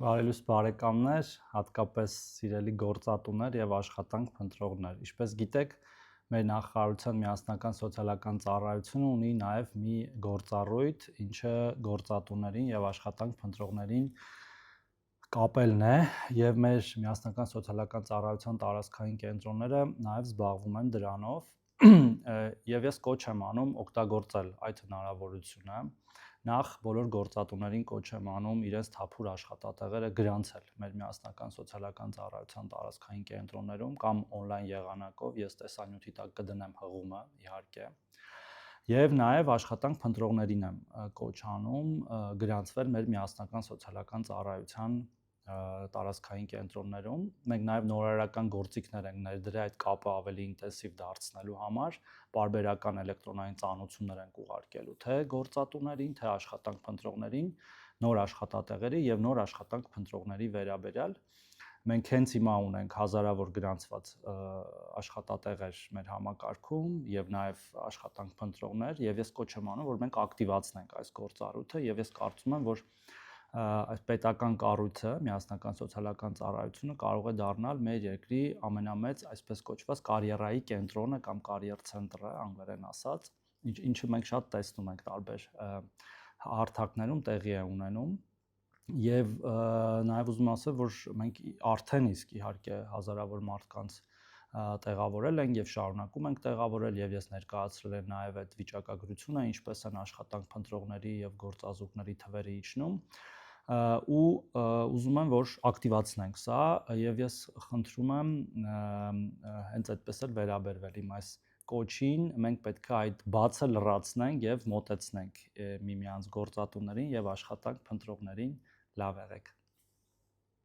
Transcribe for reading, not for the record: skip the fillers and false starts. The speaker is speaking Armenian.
Բարելույս բարեկամներ, հատկապես սիրելի գործատուներ եւ աշխատանք փնտրողներ։ Ինչպես գիտեք, մեր նախարարության միասնական սոցիալական ծառայությունը ունի նաեւ մի գործառույթ, ինչը գործատուներին եւ աշխատանք փնտրողներին կապելն է, եւ մեր միասնական սոցիալական ծառայության տարածքային կենտրոնները նաեւ զբաղվում են դրանով։ Եվ ես կոչ եմ անում օգտագործել այդ հնարավորությունը։ Նախ բոլոր գործատուներին կոչ եմ անում իրենց թափուր աշխատատեղերը գրանցել մեր միասնական սոցիալական ծառայության տարածքային կենտրոններում կամ on-line եղանակով, ես տեսանյութի տակ կդնեմ հղումը, իհարկե։ Եվ նաև աշխատանք փնտրողներին եմ կոչ անում գրանցվել մեր միասնական սոցիալական ծառայության տարածքային կենտրոններում։ Մենք նաև նորարարական գործիքներ ենք ներդրել այդ կապը ավելի ինտենսիվ դարձնելու համար, պարբերական էլեկտրոնային ծանոթություններ ենք ուղարկելու թե գործատուներին, թե աշխատանք փնտրողներին, նոր աշխատատեղերի եւ նոր աշխատանք փնտրողների վերաբերյալ։ Մենք հենց հիմա ունենք հազարավոր գրանցված աշխատատեղեր մեր համակարգում եւ նաեւ աշխատանք փնտրողներ, եւ ես կոչ եմ անում, որ մենք ակտիվացնենք այս գործառույթը, եւ ես կարծում եմ, որ այս պետական կառույցը, միասնական սոցիալական ծառայությունը կարող է դառնալ մեր երկրի ամենամեծ, այսպես կոչված կարիերայի կենտրոնը կամ կարիեր ցենտրը, անգլերեն ասած, ինչը մենք շատ տեսնում ենք տարբեր հարթակներում տեղի է ունենում։ Եվ նաև ուզում ասել, որ մենք արդեն իսկ իհարկե հազարավոր մարդկանց տեղավորել ենք եւ շարունակում ենք տեղավորել, եւ ես ներկայացրել եմ նաեւ այդ վիճակագրությունը, ինչպես են աշխատանք փնտրողների եւ գործազուրկների թվերը իջնում, ու ուզում եմ, որ ակտիվացնենք սա, եւ ես խնդրում եմ հենց այդպես էլ վերաբերվել իմ այս կոչին, մենք պետք է այդ բացը լրացնենք եւ մոտեցնենք միմյանց գործատուներին եւ աշխատանք փնտրողներին։ Լավ եղեք։